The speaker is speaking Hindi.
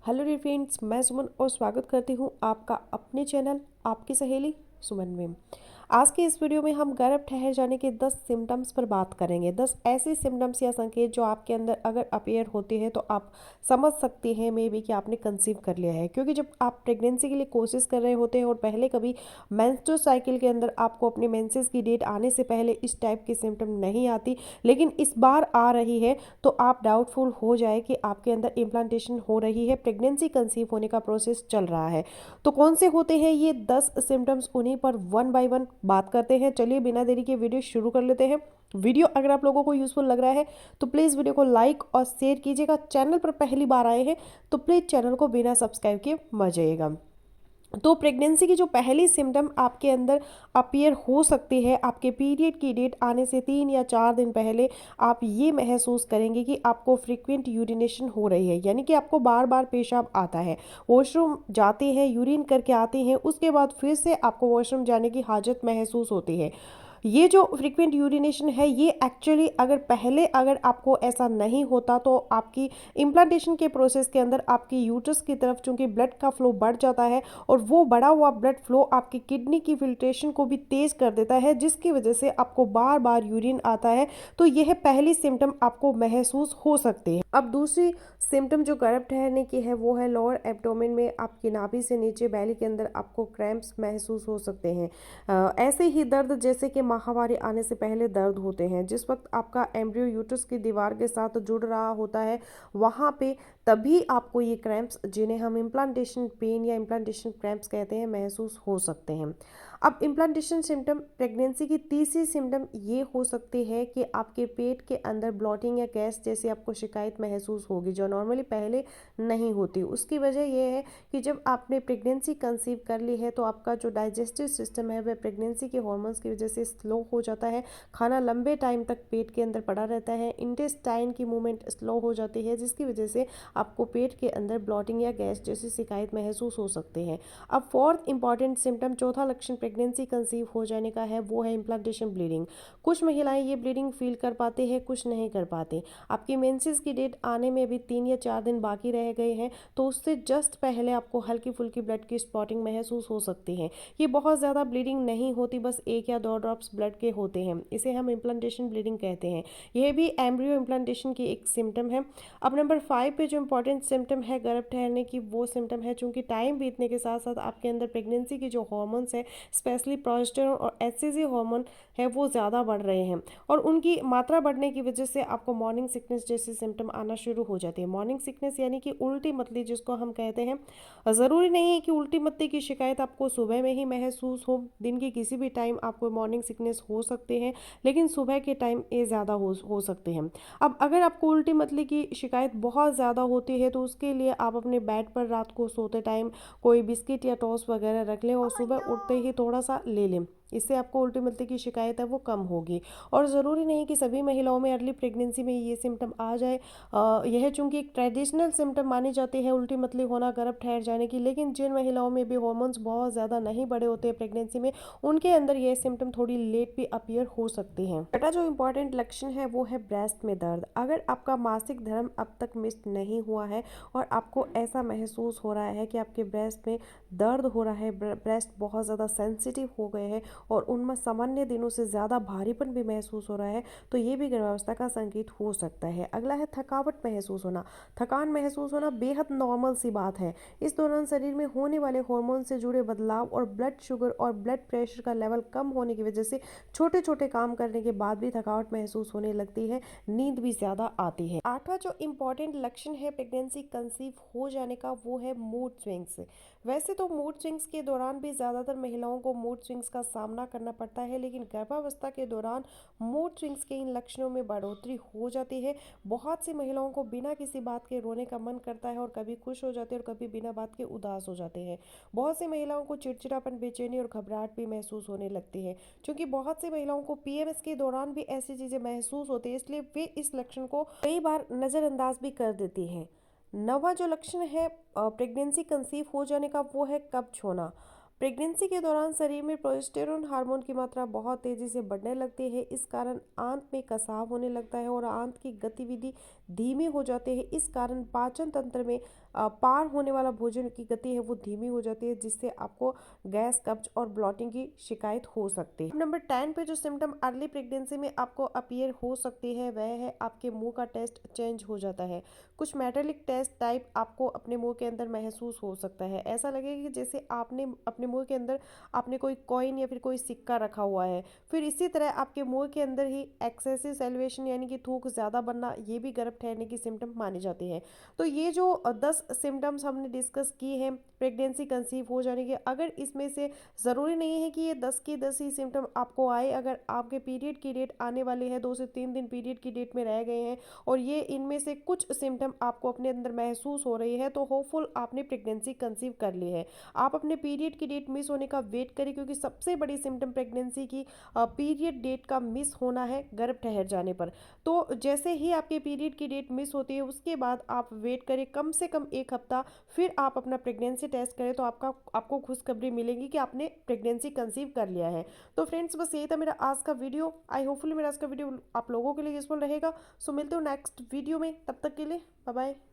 हेलो डियर फ्रेंड्स, मैं सुमन और स्वागत करती हूँ आपका अपने चैनल आपकी सहेली सुमन में। आज के इस वीडियो में हम गर्भ ठहर जाने के 10 सिम्टम्स पर बात करेंगे। 10 ऐसे सिम्टम्स या संकेत जो आपके अंदर अगर अपीयर होते हैं तो आप समझ सकते हैं मे बी कि आपने कंसीव कर लिया है। क्योंकि जब आप प्रेगनेंसी के लिए कोशिश कर रहे होते हैं और पहले कभी मेंस्ट्रुअल साइकिल के अंदर आपको अपने मेंसेस की डेट आने से पहले इस टाइप की सिम्टम नहीं आती, लेकिन इस बार आ रही है, तो आप डाउटफुल हो जाए कि आपके अंदर इम्प्लांटेशन हो रही है, प्रेगनेंसी कंसीव होने का प्रोसेस चल रहा है। तो कौन से होते हैं ये 10 सिम्टम्स, उन्हीं पर वन बाय वन बात करते हैं। चलिए बिना देरी के वीडियो शुरू कर लेते हैं। वीडियो अगर आप लोगों को यूजफुल लग रहा है तो प्लीज़ वीडियो को लाइक और शेयर कीजिएगा। चैनल पर पहली बार आए हैं तो प्लीज़ चैनल को बिना सब्सक्राइब किए मत जाइएगा। तो प्रेगनेंसी की जो पहली सिम्टम आपके अंदर अपीयर हो सकती है, आपके पीरियड की डेट आने से 3 या 4 दिन पहले आप ये महसूस करेंगे कि आपको फ्रीक्वेंट यूरिनेशन हो रही है, यानी कि आपको बार बार पेशाब आता है। वॉशरूम जाते हैं, यूरिन करके आते हैं, उसके बाद फिर से आपको वॉशरूम जाने की हाजत महसूस होती है। ये जो फ्रीक्वेंट यूरिनेशन है, ये एक्चुअली अगर आपको ऐसा नहीं होता तो आपकी इम्प्लांटेशन के प्रोसेस के अंदर आपकी यूट्रस की तरफ चूंकि ब्लड का फ्लो बढ़ जाता है और वो बढ़ा हुआ ब्लड फ्लो आपकी किडनी की फिल्ट्रेशन को भी तेज कर देता है, जिसकी वजह से आपको बार बार यूरिन आता है। तो यह पहली सिम्टम आपको महसूस हो सकती है। अब दूसरी सिम्टम जो गर्भ ठहरने की है वो है लोअर एब्डोमेन में आपकी नाभि से नीचे बैली के अंदर आपको क्रैम्प्स महसूस हो सकते हैं। ऐसे ही दर्द जैसे कि माहवारी आने से पहले दर्द होते हैं। जिस वक्त आपका एम्ब्रियो यूट्रस की दीवार के साथ जुड़ रहा होता है वहाँ पे तभी आपको ये क्रैम्प्स, जिन्हें हम इम्प्लांटेशन पेन या इम्प्लांटेशन क्रैम्प्स कहते हैं, महसूस हो सकते हैं। अब इम्प्लांटेशन सिम्टम प्रेगनेंसी की तीसरी सिम्टम ये हो सकती है कि आपके पेट के अंदर ब्लॉटिंग या गैस जैसी आपको शिकायत महसूस होगी, जो नॉर्मली पहले नहीं होती। उसकी वजह यह है कि जब आपने प्रेगनेंसी कंसीव कर ली है तो आपका जो डाइजेस्टिव सिस्टम है वह प्रेगनेंसी के हार्मोन्स की वजह से स्लो हो जाता है। खाना लंबे टाइम तक पेट के अंदर पड़ा रहता है, इंटेस्टाइन की मूवमेंट स्लो हो जाती है, जिसकी वजह से आपको पेट के अंदर ब्लॉटिंग या गैस जैसी शिकायत महसूस हो सकती है। अब फोर्थ इंपॉर्टेंट सिम्टम, चौथा लक्षण प्रेगनेंसी कंसीव हो जाने का है, वो है इम्प्लांटेशन ब्लीडिंग। कुछ महिलाएं ये ब्लीडिंग फील कर पाते हैं, कुछ नहीं कर पाते। आपकी मेंसेस की डेट आने में भी 3 या 4 दिन बाकी रह गए हैं तो उससे जस्ट पहले आपको हल्की फुल्की ब्लड की स्पॉटिंग महसूस हो सकती है। ये बहुत ज़्यादा ब्लीडिंग नहीं होती, बस 1 या 2 ड्रॉप्स ब्लड के होते हैं। इसे हम इम्प्लांटेशन ब्लीडिंग कहते हैं। यह भी एम्ब्रियो इम्प्लांटेशन की एक सिम्टम है। अब नंबर 5 पे जो इंपॉर्टेंट सिम्टम है गर्भ ठहरने की, वो सिम्टम है चूंकि टाइम बीतने के साथ साथ आपके अंदर प्रेगनेंसी की जो हार्मोन्स है, स्पेशली प्रोजेस्टेरोन और एचसीजी हार्मोन है, वो ज़्यादा बढ़ रहे हैं और उनकी मात्रा बढ़ने की वजह से आपको मॉर्निंग सिकनेस जैसे सिम्टम आना शुरू हो जाती है। मॉर्निंग सिकनेस यानी कि उल्टी मतली जिसको हम कहते हैं। ज़रूरी नहीं है कि उल्टी मतली की शिकायत आपको सुबह में ही महसूस हो, दिन के किसी भी टाइम आपको मॉर्निंग सिकनेस हो सकते हैं, लेकिन सुबह के टाइम ये ज़्यादा हो सकते हैं। अब अगर आपको उल्टी मतली की शिकायत बहुत ज़्यादा होती है तो उसके लिए आप अपने बेड पर रात को सोते टाइम कोई बिस्किट या टोस्ट वगैरह रख लें और सुबह उठते ही थोड़ा सा ले लें। इससे आपको उल्टी मिलती की शिकायत है वो कम होगी। और ज़रूरी नहीं कि सभी महिलाओं में अर्ली प्रेगनेंसी में ये सिम्टम आ जाए। यह चूंकि एक ट्रेडिशनल सिम्टम मानी जाती है उल्टी मतली होना गर्भ ठहर जाने की, लेकिन जिन महिलाओं में भी हार्मोन्स बहुत ज़्यादा नहीं बढ़े होते हैं प्रेगनेंसी में, उनके अंदर ये सिम्टम थोड़ी लेट भी अपीयर हो सकती हैं। छठा जो इंपॉर्टेंट लक्षण है वो है ब्रेस्ट में दर्द। अगर आपका मासिक धर्म अब तक मिस नहीं हुआ है और आपको ऐसा महसूस हो रहा है कि आपके ब्रेस्ट में दर्द हो रहा है, ब्रेस्ट बहुत ज़्यादा सेंसिटिव हो गए हैं और उनमें सामान्य दिनों से ज़्यादा भारीपन भी महसूस हो रहा है, तो ये भी गर्भावस्था का संकेत हो सकता है। अगला है थकावट महसूस होना। थकान महसूस होना बेहद नॉर्मल सी बात है। इस दौरान शरीर में होने वाले हार्मोन से जुड़े बदलाव और ब्लड शुगर और ब्लड प्रेशर का लेवल कम होने की वजह से छोटे छोटे काम करने के बाद भी थकावट महसूस होने लगती है, नींद भी ज़्यादा आती है। आठवां जो इम्पॉर्टेंट लक्षण है प्रेगनेंसी कंसीव हो जाने का, वो है मूड स्विंग्स। वैसे तो मूड स्विंग्स के दौरान भी ज़्यादातर महिलाओं को मूड स्विंग्स का सामना करना पड़ता है, लेकिन गर्भावस्था के दौरान मूड स्विंग्स के इन लक्षणों में बढ़ोतरी हो जाती है। बहुत सी महिलाओं को बिना किसी बात के रोने का मन करता है और कभी खुश हो जाते हैं और कभी बिना बात के उदास हो जाते हैं। बहुत सी महिलाओं को चिड़चिड़ापन, बेचैनी और घबराहट भी महसूस होने लगती है। क्योंकि बहुत सी महिलाओं को पीएमएस के दौरान भी ऐसी चीज़ें महसूस होती है, इसलिए वे इस लक्षण को कई बार नज़रअंदाज भी कर देती हैं। नवा जो लक्षण है प्रेगनेंसी कंसीव हो जाने का, वो है कब्ज होना। प्रेगनेंसी के दौरान शरीर में प्रोजेस्टेरोन हार्मोन की मात्रा बहुत तेज़ी से बढ़ने लगती है। इस कारण आंत में कसाव होने लगता है और आंत की गतिविधि धीमी हो जाती है। इस कारण पाचन तंत्र में पार होने वाला भोजन की गति है वो धीमी हो जाती है, जिससे आपको गैस, कब्ज और ब्लॉटिंग की शिकायत हो सकती है। नंबर 10 पे जो सिम्टम अर्ली प्रेगनेंसी में आपको अपीयर हो सकती है वह है आपके मुंह का टेस्ट चेंज हो जाता है। कुछ मेटेलिक टेस्ट टाइप आपको अपने मुंह के अंदर महसूस हो सकता है। ऐसा लगेगा कि जैसे आपने अपने मुंह के अंदर आपने कोई कॉइन या फिर कोई सिक्का रखा हुआ है। फिर इसी तरह आपके मुंह के अंदर ही एक्सेसिव सैलिवेशन यानी कि थूक ज़्यादा बनना, ये भी गर्भ ठहरने की सिम्टम माने जाते हैं। तो ये जो 10 सिम्टम्स हमने डिस्कस किए हैं प्रेगनेंसी कंसीव हो जाने के, अगर इसमें से ज़रूरी नहीं है कि ये 10 के 10 ही सिम्टम आपको आए। अगर आपके पीरियड की डेट आने वाली है, 2 से 3 दिन पीरियड की डेट में रह गए हैं और ये इनमें से कुछ सिम्टम आपको अपने अंदर महसूस हो रही है, तो होपफुल आपने प्रेगनेंसी कंसीव कर ली है। आप अपने पीरियड की डेट मिस होने का वेट करें, क्योंकि सबसे बड़ी सिम्टम प्रेगनेंसी की पीरियड डेट का मिस होना है गर्भ ठहर जाने पर। तो जैसे ही आपके पीरियड की डेट मिस होती है उसके बाद आप वेट करें कम से कम 1 हफ्ता, फिर आप अपना प्रेगनेंसी टेस्ट करें, तो आपको खुशखबरी मिलेगी कि आपने प्रेगनेंसी कंसीव कर लिया है। तो फ्रेंड्स, बस यही था मेरा आज का वीडियो। आई होपफुली मेरा आज का वीडियो आप लोगों के लिए यूजफुल रहेगा। सो मिलते हो नेक्स्ट वीडियो में, तब तक के लिए बाय बाय।